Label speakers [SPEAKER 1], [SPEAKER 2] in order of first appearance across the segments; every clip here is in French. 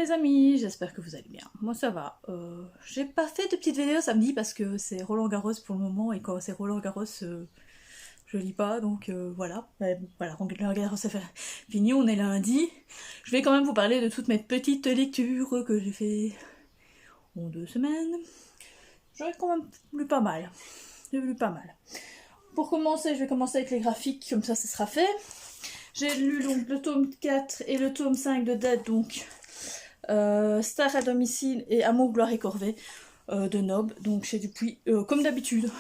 [SPEAKER 1] les amis, j'espère que vous allez bien. Moi ça va. J'ai pas fait de petites vidéos samedi parce que c'est Roland Garros pour le moment et quand c'est Roland Garros, je lis pas donc voilà. Mais bon, voilà, Roland Garros c'est fini, on est lundi. Je vais quand même vous parler de toutes mes petites lectures que j'ai fait en 2 semaines. J'aurais quand même lu pas mal. J'ai lu pas mal. Pour commencer, je vais commencer avec les graphiques, comme ça sera fait. J'ai lu donc le tome 4 et le tome 5 de Dead, donc Star à domicile et Amour, gloire et corvée de Nob, donc chez Dupuis, comme d'habitude.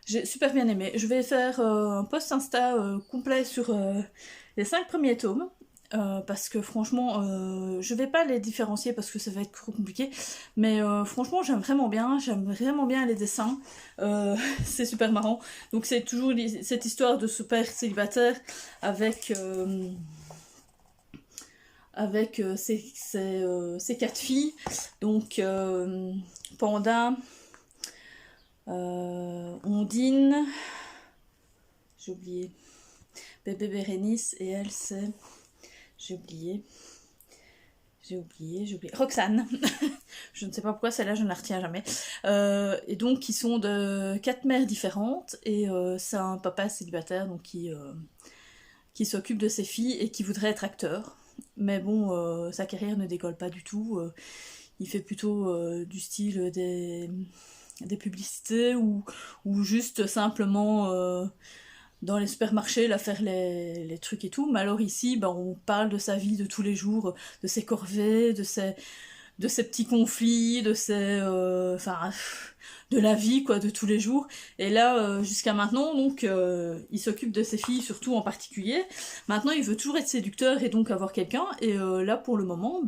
[SPEAKER 1] J'ai super bien aimé. Je vais faire un post Insta complet sur les 5 premiers tomes. Parce que franchement, je vais pas les différencier parce que ça va être trop compliqué, mais franchement j'aime vraiment bien les dessins, c'est super marrant. Donc c'est toujours cette histoire de ce père célibataire avec ses 4 filles, donc Panda, Ondine, j'ai oublié, bébé Bérénice, et elle c'est... J'ai oublié. Roxane. Je ne sais pas pourquoi celle-là je ne la retiens jamais. Et donc ils sont de 4 mères différentes et c'est un papa célibataire donc qui s'occupe de ses filles et qui voudrait être acteur. Mais bon, sa carrière ne décolle pas du tout. Il fait plutôt du style des publicités ou juste simplement... dans les supermarchés, là, faire les trucs et tout. Mais alors ici, ben, on parle de sa vie de tous les jours, de ses corvées, de ses petits conflits, de la vie, quoi, de tous les jours. Et là, jusqu'à maintenant, donc, il s'occupe de ses filles, surtout en particulier. Maintenant, il veut toujours être séducteur et donc avoir quelqu'un. Et là, pour le moment,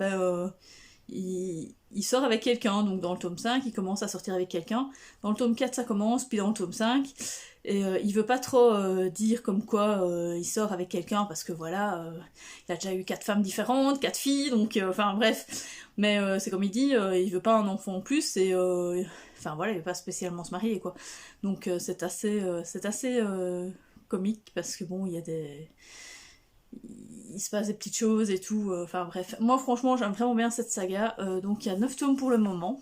[SPEAKER 1] il sort avec quelqu'un. Donc, dans le tome 5, il commence à sortir avec quelqu'un. Dans le tome 4, ça commence, puis dans le tome 5... Et il veut pas trop dire comme quoi il sort avec quelqu'un parce que voilà, il a déjà eu 4 femmes différentes, 4 filles, donc enfin bref. Mais c'est comme il dit, il veut pas un enfant en plus et enfin voilà, il veut pas spécialement se marier quoi. Donc c'est assez comique parce que bon, il se passe des petites choses et tout, enfin bref. Moi franchement j'aime vraiment bien cette saga, donc il y a 9 tomes pour le moment.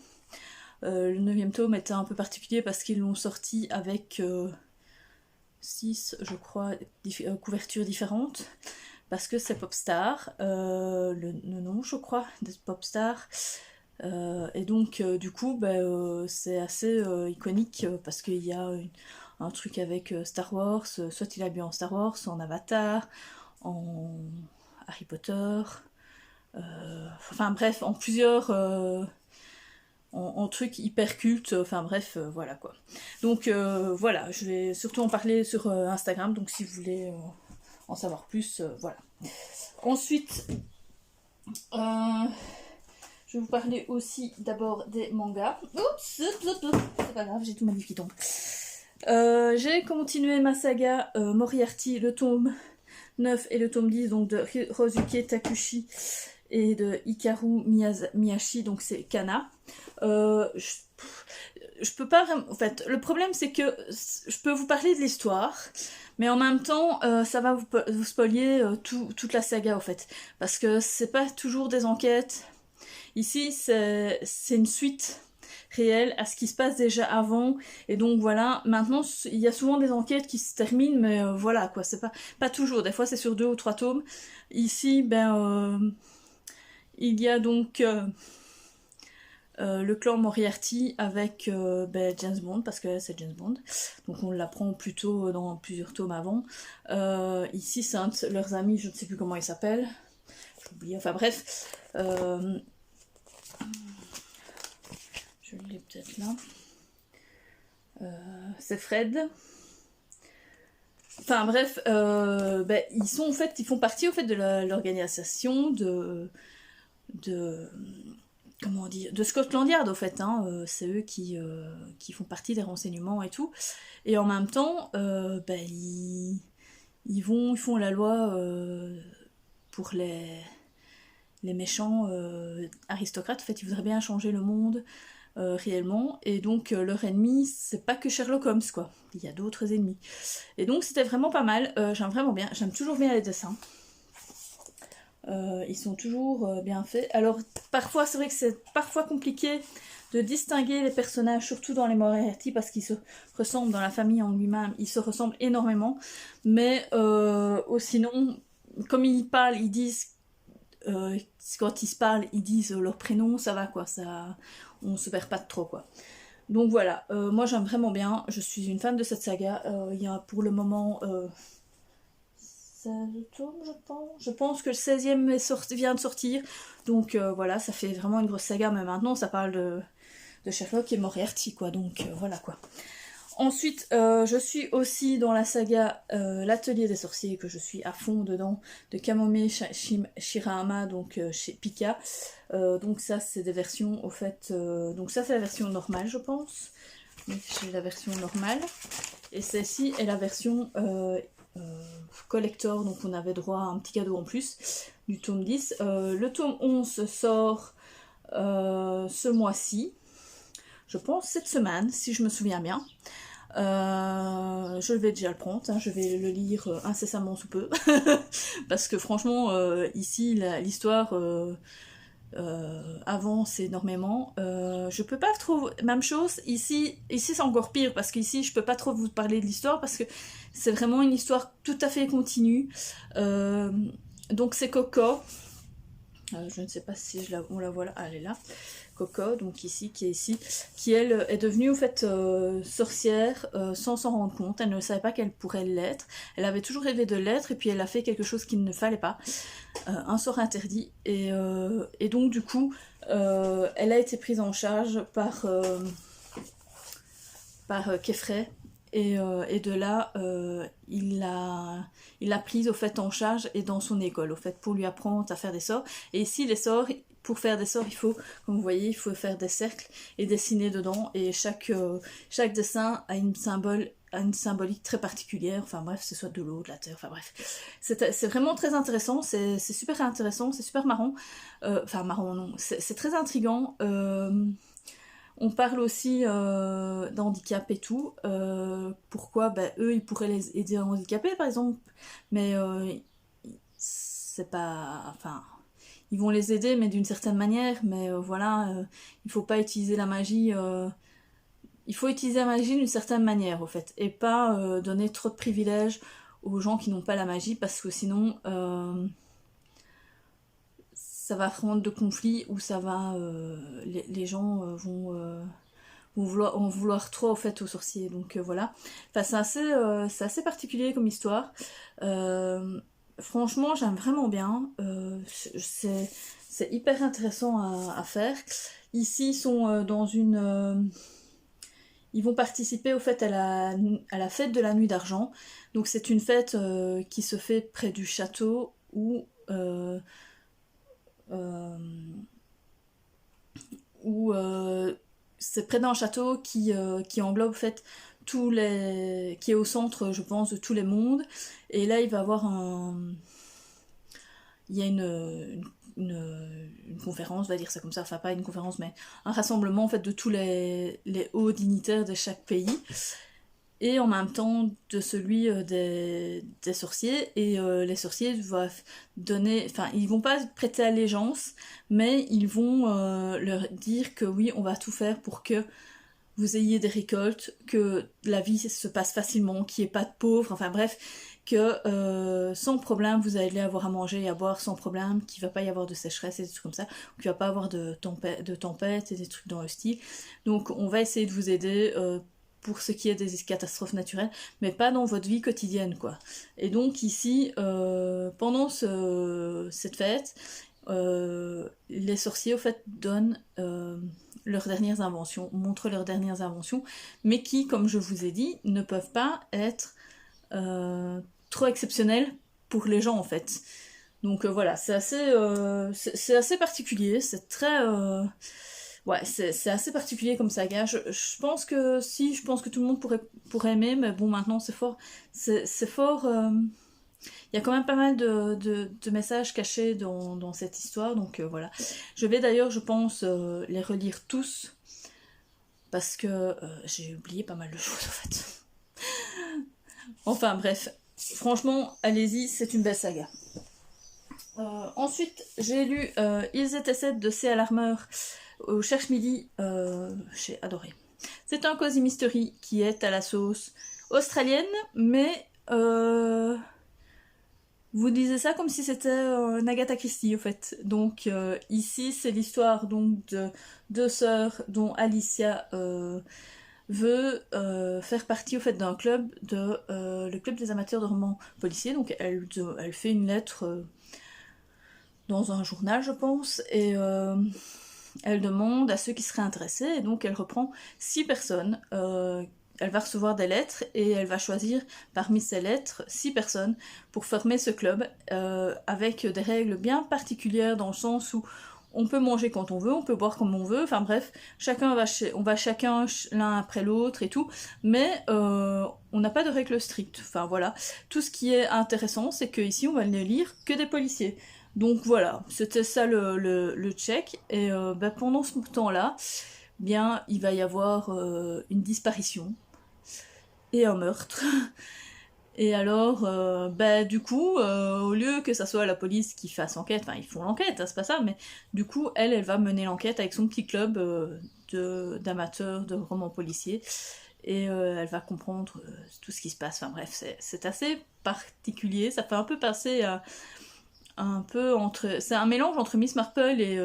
[SPEAKER 1] Le 9e tome était un peu particulier parce qu'ils l'ont sorti avec 6, je crois, couvertures différentes, parce que c'est Popstar, le nom, je crois, de Popstar, et donc, du coup, c'est assez iconique, parce qu'il y a un truc avec Star Wars, soit il est habillé en Star Wars, en Avatar, en Harry Potter, enfin bref, en plusieurs... en truc hyper culte, enfin bref, voilà quoi. Donc voilà, je vais surtout en parler sur Instagram, donc si vous voulez en savoir plus, voilà. Ensuite, je vais vous parler aussi d'abord des mangas. Oups, c'est pas grave, j'ai tout ma livre qui tombe. J'ai continué ma saga Moriarty, le tome 9 et le tome 10, donc de Ryosuke Takushi et de Hikaru Miyashi, donc c'est Kana. Je peux pas vraiment... En fait, le problème c'est que je peux vous parler de l'histoire, mais en même temps, ça va vous spoiler toute la saga, en fait. Parce que c'est pas toujours des enquêtes. Ici, c'est une suite réelle à ce qui se passe déjà avant. Et donc voilà, maintenant, il y a souvent des enquêtes qui se terminent, mais voilà, quoi. C'est pas toujours. Des fois, c'est sur 2 ou 3 tomes. Ici, il y a donc... le clan Moriarty avec James Bond, parce que c'est James Bond, donc on l'apprend plutôt dans plusieurs tomes avant. Ici c'est un de leurs amis, je ne sais plus comment il s'appelle, j'ai oublié, enfin bref, je l'ai peut-être là, c'est Fred. Enfin bref, ils sont en fait, ils font partie au fait de l'organisation de comment on dit, de Scotland Yard au fait, hein, c'est eux qui font partie des renseignements et tout, et en même temps, ils font la loi pour les méchants aristocrates, en fait ils voudraient bien changer le monde réellement, et donc leur ennemi c'est pas que Sherlock Holmes quoi, il y a d'autres ennemis, et donc c'était vraiment pas mal, j'aime vraiment bien, j'aime toujours bien les dessins. Ils sont toujours bien faits. Alors parfois c'est vrai que c'est parfois compliqué de distinguer les personnages, surtout dans les Moriarty, parce qu'ils se ressemblent dans la famille en lui-même, ils se ressemblent énormément. Mais sinon, comme ils parlent, ils disent quand ils se parlent, ils disent leur prénom, ça va quoi, ça, on se perd pas de trop quoi. Donc voilà, moi j'aime vraiment bien, je suis une fan de cette saga. Il y a pour le moment 16 tomes, je pense. Je pense que le 16e vient de sortir. Donc voilà, ça fait vraiment une grosse saga, mais maintenant ça parle de Sherlock et Moriarty, quoi. Donc voilà, quoi. Ensuite, je suis aussi dans la saga L'Atelier des Sorciers, que je suis à fond dedans, de Kamome Shirahama, donc chez Pika. Donc ça, c'est des versions, au fait... donc ça, c'est la version normale, je pense. Donc j'ai la version normale. Et celle-ci est la version collector, donc on avait droit à un petit cadeau en plus du tome 10. Le tome 11 sort ce mois-ci, je pense cette semaine, si je me souviens bien. Je vais déjà le prendre, hein, je vais le lire incessamment sous peu, parce que franchement, ici, l'histoire avance énormément. Je peux pas trop... Même chose, ici c'est encore pire, parce qu'ici, je peux pas trop vous parler de l'histoire, parce que c'est vraiment une histoire tout à fait continue. Donc c'est Coco. Je ne sais pas si on la voit là. Ah, elle est là. Coco, donc ici, qui elle est devenue au fait sorcière sans s'en rendre compte. Elle ne savait pas qu'elle pourrait l'être. Elle avait toujours rêvé de l'être et puis elle a fait quelque chose qu'il ne fallait pas. Un sort interdit. Et donc du coup, elle a été prise en charge par Keffrey. Et de là, il l'a prise au fait en charge et dans son école, au fait, pour lui apprendre à faire des sorts. Et ici, les sorts, pour faire des sorts, il faut, comme vous voyez, il faut faire des cercles et dessiner dedans. Et chaque dessin a une symbolique très particulière. Enfin bref, ce soit de l'eau, de la terre, enfin bref. C'est vraiment très intéressant, c'est super intéressant, c'est super marrant. Enfin marrant, non, c'est très intriguant. On parle aussi d'handicap et tout. Pourquoi eux, ils pourraient les aider à handicaper, par exemple. Mais c'est pas... Enfin, ils vont les aider, mais d'une certaine manière. Mais voilà, il faut pas utiliser la magie... il faut utiliser la magie d'une certaine manière, au fait. Et pas donner trop de privilèges aux gens qui n'ont pas la magie, parce que sinon... ça va rendre de conflits où ça va... les gens vont en vouloir trop en fait aux sorciers. Donc voilà. Enfin, c'est assez particulier comme histoire. Franchement, j'aime vraiment bien. C'est hyper intéressant à faire. Ici, ils sont dans une... ils vont participer au fait à la fête de la nuit d'argent. Donc c'est une fête qui se fait près du château où... où c'est près d'un château qui englobe en fait qui est au centre, je pense, de tous les mondes. Et là, il va y avoir il y a une conférence, on va dire ça comme ça, enfin pas une conférence, mais un rassemblement en fait de tous les hauts dignitaires de chaque pays. Et en même temps de celui des sorciers. Et les sorciers doivent donner... Enfin, ils vont pas prêter allégeance, mais ils vont leur dire que oui, on va tout faire pour que vous ayez des récoltes, que la vie se passe facilement, qu'il n'y ait pas de pauvres, enfin bref, que sans problème vous allez avoir à manger et à boire sans problème, qu'il ne va pas y avoir de sécheresse et des trucs comme ça, qu'il ne va pas avoir de tempête et des trucs dans le style. Donc on va essayer de vous aider pour ce qui est des catastrophes naturelles, mais pas dans votre vie quotidienne, quoi. Et donc ici, pendant cette fête, les sorciers, au fait, donnent leurs dernières inventions, montrent leurs dernières inventions, mais qui, comme je vous ai dit, ne peuvent pas être trop exceptionnelles pour les gens, en fait. Donc voilà, c'est assez particulier, c'est très... ouais, c'est assez particulier comme saga. Je pense que si, je pense que tout le monde pourrait aimer, mais bon, maintenant c'est fort. C'est fort. Il y a quand même pas mal de messages cachés dans cette histoire, donc voilà. Je vais d'ailleurs, je pense, les relire tous, parce que j'ai oublié pas mal de choses en fait. Enfin bref, franchement, allez-y, c'est une belle saga. Ensuite, j'ai lu Ils étaient 7 de C.A. Larmer au Cherche Midi. J'ai adoré. C'est un cozy mystery qui est à la sauce australienne, mais vous disiez ça comme si c'était Agatha Christie, au fait. Donc ici, c'est l'histoire donc de deux sœurs dont Alicia veut faire partie au fait d'un club, le club des amateurs de romans policiers. Donc elle fait une lettre dans un journal, je pense, et elle demande à ceux qui seraient intéressés, et donc elle reprend 6 personnes. Elle va recevoir des lettres et elle va choisir parmi ces lettres 6 personnes pour former ce club avec des règles bien particulières dans le sens où on peut manger quand on veut, on peut boire comme on veut, enfin bref, on va chacun l'un après l'autre et tout, mais on n'a pas de règles strictes. Enfin voilà, tout ce qui est intéressant, c'est qu'ici on va ne lire que des policiers. Donc voilà, c'était ça le check, et pendant ce temps-là, bien il va y avoir une disparition et un meurtre. Et alors, du coup, au lieu que ça soit la police qui fasse enquête, enfin ils font l'enquête, hein, c'est pas ça, mais du coup, elle va mener l'enquête avec son petit club d'amateurs de romans policiers, et elle va comprendre tout ce qui se passe. Enfin bref, c'est assez particulier, ça fait un peu passer à un peu entre... C'est un mélange entre Miss Marple et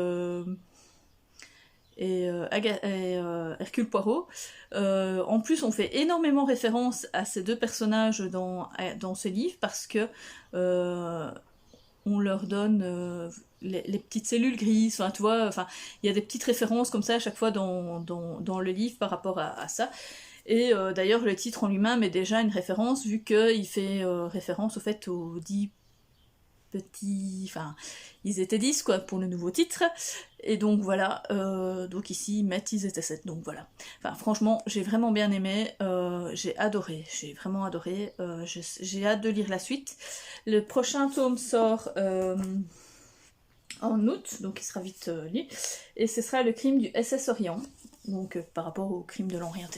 [SPEAKER 1] Hercule Poirot. En plus, on fait énormément référence à ces deux personnages dans ce livre parce que on leur donne les petites cellules grises, enfin tu vois, enfin il y a des petites références comme ça à chaque fois dans le livre par rapport à ça. Et d'ailleurs le titre en lui-même est déjà une référence vu qu'il fait référence au fait aux 10 petits... Enfin, ils étaient 10 quoi pour le nouveau titre. Et donc voilà, donc ici, Met, ils étaient 7, donc voilà. Enfin, franchement, j'ai vraiment bien aimé, j'ai vraiment adoré, j'ai hâte de lire la suite. Le prochain tome sort en août, donc il sera vite lu, et ce sera le crime du SS Orient, donc par rapport au crime de l'Orient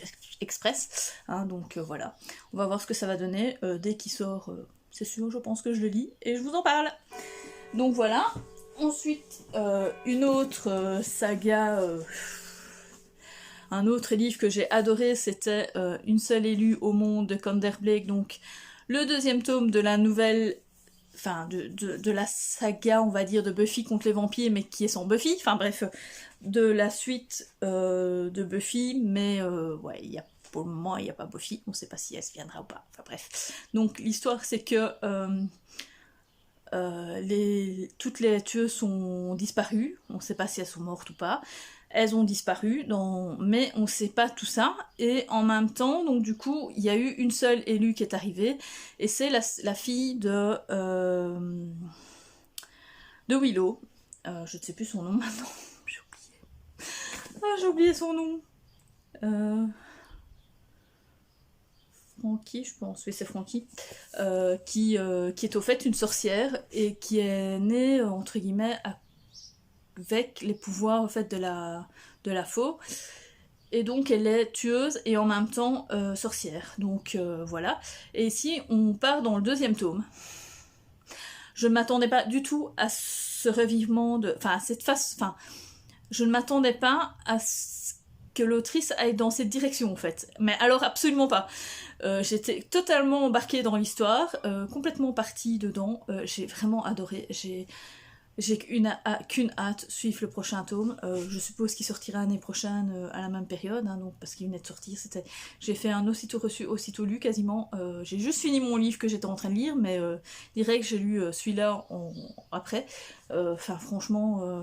[SPEAKER 1] Express, hein, donc voilà. On va voir ce que ça va donner, dès qu'il sort, c'est sûr, je pense que je le lis, et je vous en parle. Donc voilà. Ensuite, une autre saga, un autre livre que j'ai adoré, c'était Une seule élue au monde de Cander Blake, donc le deuxième tome de la nouvelle, enfin de la saga, on va dire, de Buffy contre les vampires, mais qui est sans Buffy, enfin bref, de la suite de Buffy, mais ouais, pour le moment, il n'y a pas Buffy, on ne sait pas si elle viendra ou pas, enfin bref. Donc l'histoire, c'est que... toutes les tueuses sont disparues, on ne sait pas si elles sont mortes ou pas, elles ont disparu, mais on ne sait pas tout ça, et en même temps, donc du coup, il y a eu une seule élue qui est arrivée, et c'est la fille de Willow, je ne sais plus son nom maintenant, j'ai oublié. Ah, j'ai oublié son nom. Frankie, je pense, oui c'est Frankie, qui est au fait une sorcière et qui est née, entre guillemets, avec les pouvoirs au fait de la faux. Et donc elle est tueuse et en même temps sorcière. Donc voilà. Et ici on part dans le deuxième tome. Je ne m'attendais pas du tout à ce revivement de... Enfin à cette face... Enfin, je ne m'attendais pas à ce que l'autrice aille dans cette direction en fait. Mais alors absolument pas. J'étais totalement embarquée dans l'histoire, complètement partie dedans, j'ai vraiment adoré, j'ai qu'une hâte, suivre le prochain tome, je suppose qu'il sortira l'année prochaine à la même période, hein, donc, parce qu'il venait de sortir, j'ai fait un aussitôt reçu, aussitôt lu quasiment, j'ai juste fini mon livre que j'étais en train de lire, mais direct j'ai lu celui-là après, enfin franchement...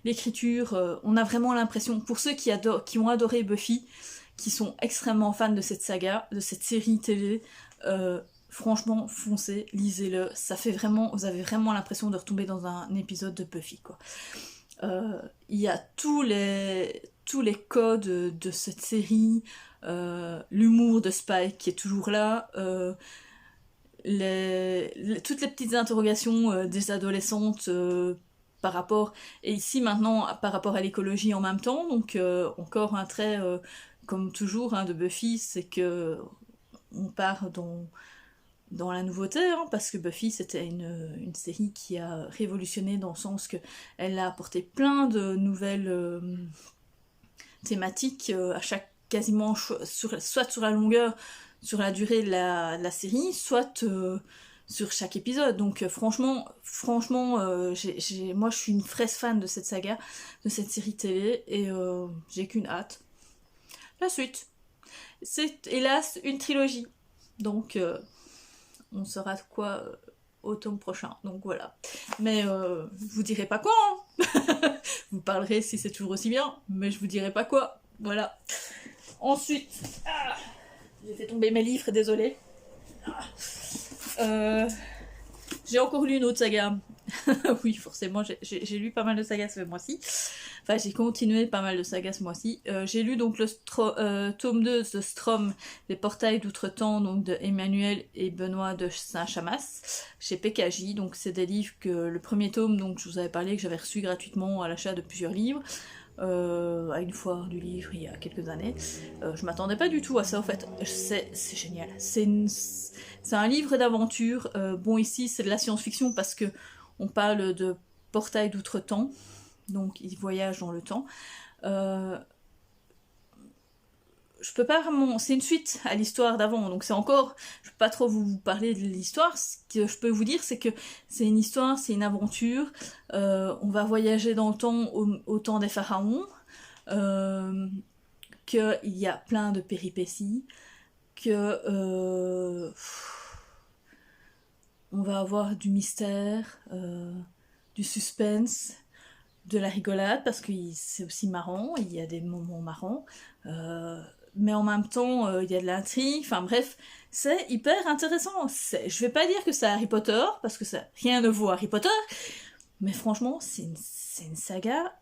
[SPEAKER 1] l'écriture, on a vraiment l'impression, pour ceux qui ont adoré Buffy, qui sont extrêmement fans de cette saga, de cette série télé, franchement, foncez, lisez-le, ça fait vraiment, vous avez vraiment l'impression de retomber dans un épisode de Buffy, quoi. Il y a tous les codes de cette série, l'humour de Spike qui est toujours là, toutes les petites interrogations des adolescentes par rapport, et ici maintenant par rapport à l'écologie en même temps, donc encore un trait comme toujours hein, de Buffy, c'est que on part dans la nouveauté, hein, parce que Buffy c'était une série qui a révolutionné dans le sens que elle a apporté plein de nouvelles thématiques à chaque quasiment soit sur la longueur, sur la durée de la série, soit sur chaque épisode. Donc franchement, moi je suis une fraise fan de cette saga, de cette série télé, et j'ai qu'une hâte. La suite. C'est hélas une trilogie. Donc on saura de quoi au tome prochain. Donc voilà. Mais je vous dirai pas quoi. Hein. Vous parlerez si c'est toujours aussi bien, mais je vous dirai pas quoi. Voilà. Ensuite, j'ai fait tomber mes livres, désolé. J'ai encore lu une autre saga. Oui, forcément, j'ai lu pas mal de sagas ce mois-ci. Enfin, j'ai continué pas mal de sagas ce mois-ci. J'ai lu donc le tome 2 de Strom, Les Portails d'Outre-temps, donc de Emmanuel et Benoît de Saint-Chamas, chez PKJ. Donc c'est des livres que le premier tome, donc je vous avais parlé, que j'avais reçu gratuitement à l'achat de plusieurs livres. À une foire du livre il y a quelques années. Je m'attendais pas du tout à ça, en fait. C'est génial. C'est un livre d'aventure. Bon, ici, c'est de la science-fiction parce que on parle de portail d'outre-temps. Donc, ils voyagent dans le temps. Je peux pas vraiment... C'est une suite à l'histoire d'avant, donc c'est encore... Je peux pas trop vous parler de l'histoire. Ce que je peux vous dire, c'est que c'est une histoire, c'est une aventure. On va voyager dans le temps, au temps des pharaons. Qu'il y a plein de péripéties. Que... on va avoir du mystère, du suspense, de la rigolade, parce que c'est aussi marrant, il y a des moments marrants. Mais en même temps, il y a de l'intrigue, enfin bref, c'est hyper intéressant. Je vais pas dire que c'est Harry Potter, parce que ça rien ne vaut Harry Potter, mais franchement, c'est une saga,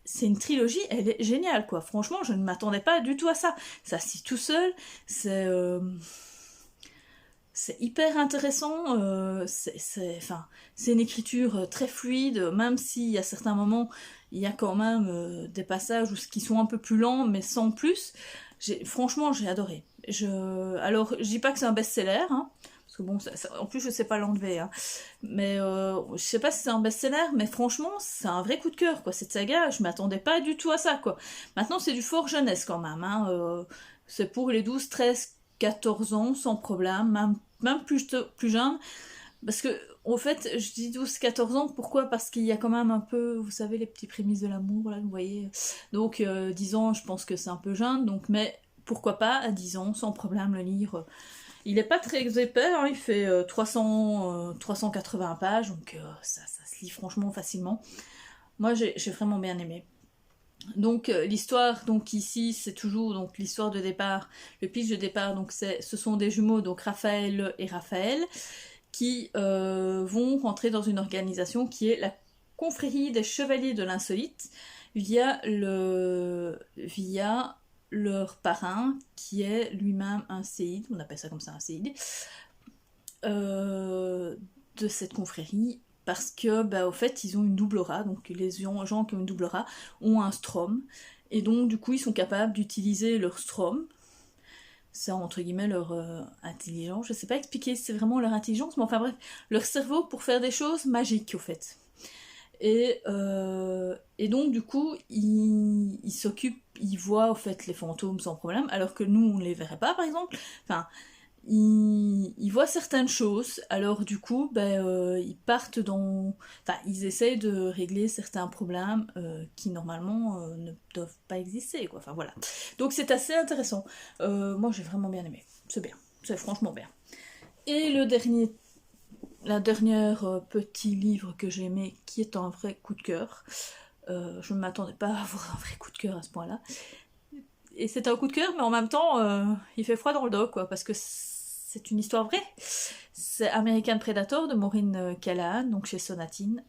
[SPEAKER 1] c'est une trilogie, elle est géniale, quoi. Franchement, je ne m'attendais pas du tout à ça. Ça se lit tout seul, c'est hyper intéressant, c'est une écriture très fluide, même si à certains moments, il y a quand même des passages qui sont un peu plus lents, mais sans plus. Franchement, j'ai adoré. Alors, je dis pas que c'est un best-seller, hein, parce que bon, en plus, je sais pas l'enlever, hein, mais je sais pas si c'est un best-seller, mais franchement, c'est un vrai coup de cœur, quoi. Cette saga, je m'attendais pas du tout à ça, quoi. Maintenant, c'est du fort jeunesse, quand même, hein, c'est pour les 12, 13, 14 ans, sans problème, même plus jeune, parce que, en fait, je dis 12-14 ans, pourquoi? Parce qu'il y a quand même un peu, vous savez, les petits prémices de l'amour, là, vous voyez. Donc, 10 ans, je pense que c'est un peu jeune, donc, mais pourquoi pas, à 10 ans, sans problème, le lire. Il est pas très épais, hein, il fait 380 pages, donc ça se lit franchement facilement. Moi, j'ai vraiment bien aimé. Donc l'histoire, donc ici, c'est toujours donc l'histoire de départ, le pitch de départ, donc ce sont des jumeaux, donc Raphaël et Raphaël, qui vont rentrer dans une organisation qui est la confrérie des chevaliers de l'insolite via leur parrain qui est lui-même un séide, on appelle ça comme ça un séide, de cette confrérie, parce que bah, au fait ils ont une double aura, donc les gens qui ont une double aura ont un strom, et donc du coup ils sont capables d'utiliser leur strom. C'est entre guillemets leur intelligence, je sais pas expliquer si c'est vraiment leur intelligence, mais enfin bref, leur cerveau pour faire des choses magiques au fait. Et donc du coup, ils s'occupent, ils voient au fait les fantômes sans problème, alors que nous on les verrait pas par exemple. Enfin, ils voient certaines choses, alors du coup, ils partent dans... Enfin, ils essayent de régler certains problèmes qui normalement ne doivent pas exister, quoi. Enfin voilà. Donc c'est assez intéressant. Moi j'ai vraiment bien aimé. C'est bien. C'est franchement bien. Et la dernière petit livre que j'ai aimé, qui est un vrai coup de cœur. Je ne m'attendais pas à avoir un vrai coup de cœur à ce point-là. Et c'est un coup de cœur, mais en même temps, il fait froid dans le dos, quoi, parce que c'est une histoire vraie. C'est American Predator de Maureen Callahan, donc chez Sonatine.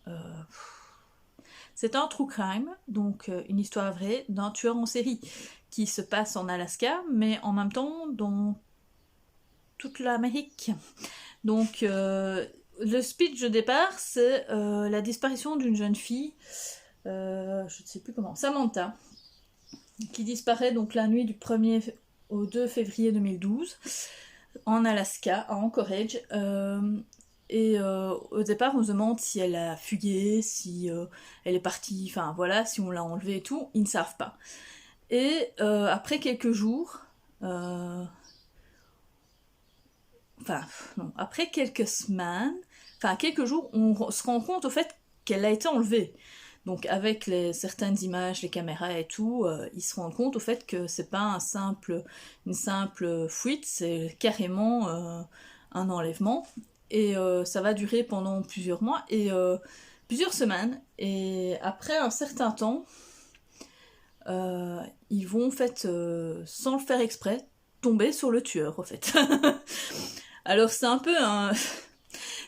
[SPEAKER 1] C'est un true crime, donc une histoire vraie d'un tueur en série qui se passe en Alaska, mais en même temps dans toute l'Amérique. Donc le speech de départ, c'est la disparition d'une jeune fille, je ne sais plus comment, Samantha, qui disparaît donc la nuit du 1er au 2 février 2012. en Alaska, à Anchorage. Et au départ, on se demande si elle a fugué, si elle est partie, enfin voilà, si on l'a enlevée et tout. Ils ne savent pas. Et après quelques jours, enfin non, après quelques semaines, enfin quelques jours, on se rend compte au fait qu'elle a été enlevée. Donc avec certaines images, les caméras et tout, ils se rendent compte au fait que c'est pas une simple fuite, c'est carrément un enlèvement. Et ça va durer pendant plusieurs mois et plusieurs semaines. Et après un certain temps, ils vont en fait, sans le faire exprès, tomber sur le tueur, en fait. Alors c'est un peu un...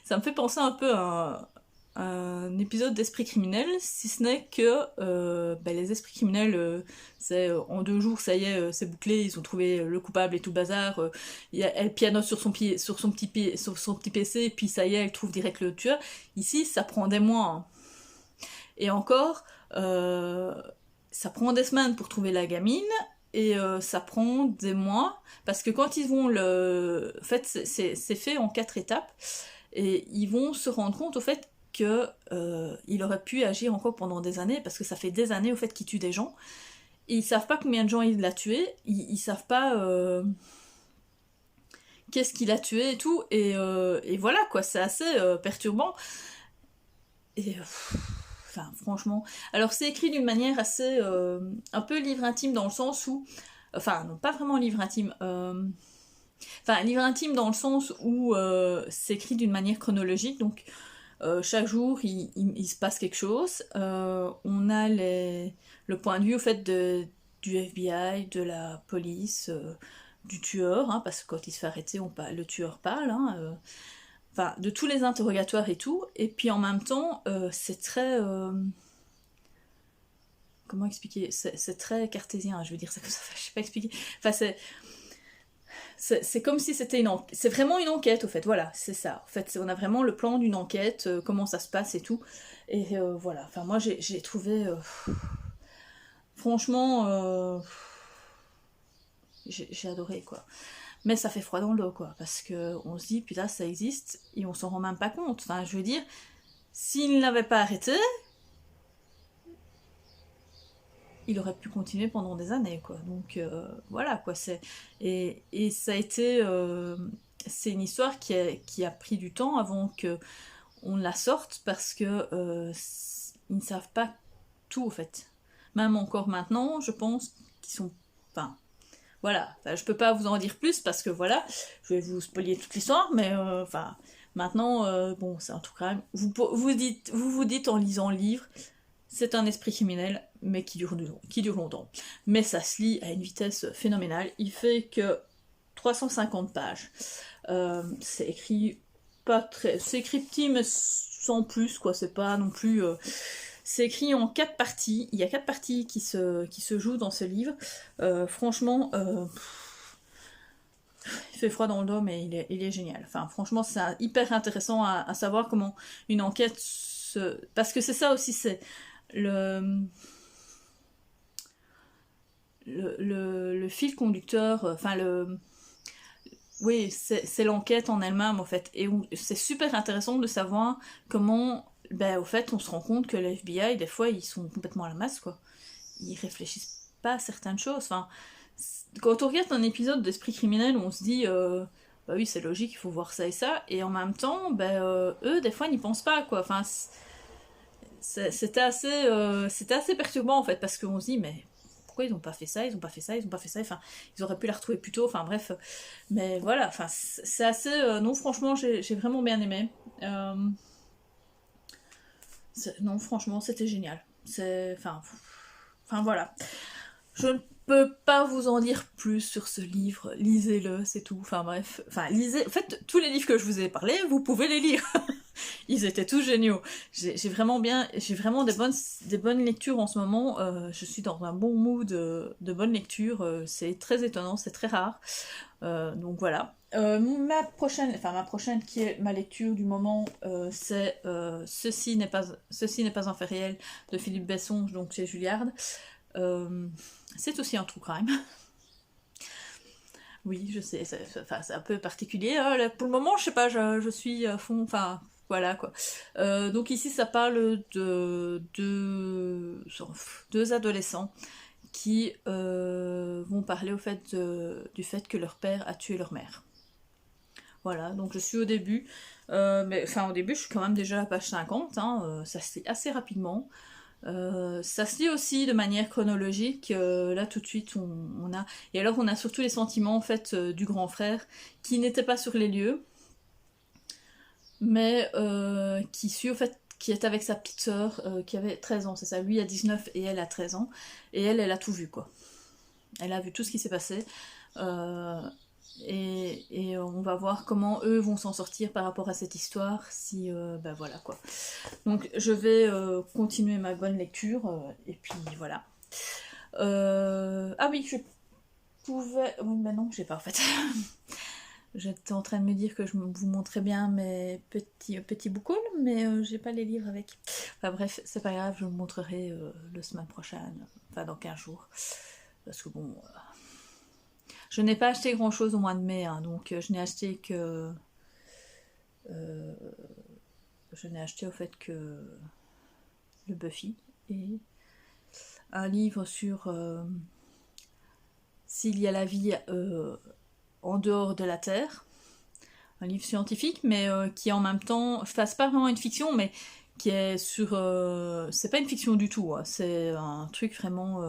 [SPEAKER 1] ça me fait penser un peu à un épisode d'Esprit criminel, si ce n'est que les esprits criminels, c'est en 2 jours, ça y est, c'est bouclé, ils ont trouvé le coupable et tout le bazar. Elle pianote sur son petit PC, et puis ça y est, elle trouve direct le tueur. Ici, ça prend des mois. Hein. Et encore, ça prend des semaines pour trouver la gamine, et ça prend des mois, parce que quand ils vont le... En fait, c'est fait en 4 étapes, et ils vont se rendre compte au fait que il aurait pu agir encore pendant des années, parce que ça fait des années au fait qu'il tue des gens, et ils savent pas combien de gens il a tué, ils savent pas qu'est-ce qu'il a tué et tout, et voilà quoi, c'est assez perturbant. Et enfin franchement, alors c'est écrit d'une manière assez un peu livre intime, dans le sens où, enfin non, pas vraiment livre intime, enfin livre intime dans le sens où c'est écrit d'une manière chronologique, donc chaque jour il se passe quelque chose. On a le point de vue au fait du FBI, de la police, du tueur, hein, parce que quand il se fait arrêter, le tueur parle, hein, enfin de tous les interrogatoires et tout, et puis en même temps c'est très... comment expliquer, c'est très cartésien, je veux dire ça comme ça, je sais pas expliquer, enfin c'est comme si c'était c'est vraiment une enquête au fait, voilà, c'est ça. En fait, on a vraiment le plan d'une enquête, comment ça se passe et tout. Et voilà, enfin moi j'ai trouvé... franchement, j'ai adoré quoi. Mais ça fait froid dans le dos quoi, parce que on se dit putain ça existe et on s'en rend même pas compte. Enfin je veux dire, s'il ne l'avait pas arrêté, il aurait pu continuer pendant des années, quoi. Donc voilà, quoi. Et ça a été... c'est une histoire qui a pris du temps avant que on la sorte, parce que ils ne savent pas tout, en fait. Même encore maintenant, je pense qu'ils sont... Enfin, voilà. Enfin, je peux pas vous en dire plus, parce que voilà, je vais vous spoiler toute l'histoire, mais enfin... Maintenant, bon, c'est en tout cas... Vous dites en lisant le livre, c'est un esprit criminel, mais qui dure longtemps. Mais ça se lit à une vitesse phénoménale. Il fait que 350 pages. C'est écrit pas très... C'est écrit petit, mais sans plus, quoi. C'est pas non plus... C'est écrit en 4 parties. Il y a 4 parties qui se jouent dans ce livre. Franchement... il fait froid dans le dos, mais il est génial. Enfin, franchement, c'est hyper intéressant à savoir comment une enquête se... Parce que c'est ça aussi, c'est... le fil conducteur, enfin oui, c'est l'enquête en elle-même en fait, et c'est super intéressant de savoir comment, au fait, on se rend compte que le FBI, des fois, ils sont complètement à la masse, quoi. Ils réfléchissent pas à certaines choses, enfin, quand on regarde un épisode d'Esprit criminel, on se dit, bah oui, c'est logique, il faut voir ça et ça, et en même temps, eux, des fois, ils n'y pensent pas, quoi, enfin... C'était assez perturbant en fait, parce qu'on se dit mais pourquoi ils ont pas fait ça, ils ont pas fait ça, ils ont pas fait ça, enfin ils auraient pu la retrouver plus tôt, enfin bref, mais voilà, enfin c'est assez, non franchement j'ai vraiment bien aimé. Non franchement c'était génial, enfin voilà, je ne peux pas vous en dire plus sur ce livre, lisez-le, c'est tout, enfin bref, enfin lisez, en fait tous les livres que je vous ai parlé, vous pouvez les lire. Ils étaient tous géniaux. J'ai vraiment des bonnes lectures en ce moment. Je suis dans un bon mood de bonne lecture. C'est très étonnant, c'est très rare. Donc voilà. Ma prochaine qui est ma lecture du moment, c'est Ceci n'est pas un fait réel de Philippe Besson, donc chez Juliard. C'est aussi un true crime. Oui, je sais, c'est un peu particulier, hein, là, pour le moment, je sais pas, je suis à fond, enfin, voilà quoi. Donc ici, ça parle de deux adolescents qui vont parler au fait du fait que leur père a tué leur mère. Voilà, donc je suis au début, mais enfin au début je suis quand même déjà à la page 50, hein, ça se lit assez rapidement. Ça se lit aussi de manière chronologique, là tout de suite on a... Et alors on a surtout les sentiments en fait du grand frère, qui n'était pas sur les lieux, mais qui suit au fait qui est avec sa petite sœur qui avait 13 ans, c'est ça, lui a 19 et elle a 13 ans, et elle a tout vu quoi. Elle a vu tout ce qui s'est passé. Euh, et on va voir comment eux vont s'en sortir par rapport à cette histoire, si ben voilà quoi. Donc je vais continuer ma bonne lecture, et puis voilà. Ah oui, je pouvais... Oui, mais non, j'ai pas en fait. J'étais en train de me dire que je vous montrais bien mes petits book hauls, mais j'ai pas les livres avec. Enfin bref, c'est pas grave, je vous montrerai la semaine prochaine, enfin dans 15 jours. Parce que bon... je n'ai pas acheté grand chose au mois de mai, hein, donc je n'ai acheté que... je n'ai acheté au fait que le Buffy et un livre sur s'il y a la vie en dehors de la Terre, un livre scientifique, mais qui en même temps, enfin c'est pas vraiment une fiction, mais qui est sur... c'est pas une fiction du tout, hein, c'est un truc vraiment...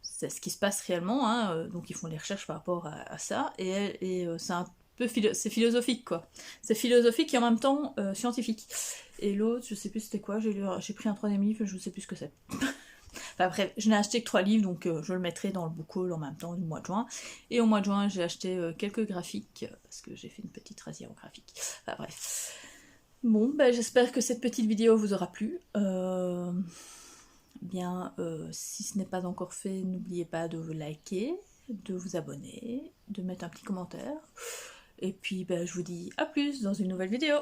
[SPEAKER 1] c'est ce qui se passe réellement, hein, donc ils font des recherches par rapport à ça, et c'est un peu c'est philosophique quoi. C'est philosophique et en même temps scientifique. Et l'autre, je sais plus c'était quoi, j'ai pris un troisième livre, je sais plus ce que c'est. Enfin bref, je n'ai acheté que 3 livres, donc je le mettrai dans le book haul en même temps du mois de juin. Et au mois de juin, j'ai acheté quelques graphiques, parce que j'ai fait une petite razzia en graphique. Enfin bref. Bon, ben, j'espère que cette petite vidéo vous aura plu. Bien, si ce n'est pas encore fait, n'oubliez pas de vous liker, de vous abonner, de mettre un petit commentaire. Et puis, ben, je vous dis à plus dans une nouvelle vidéo.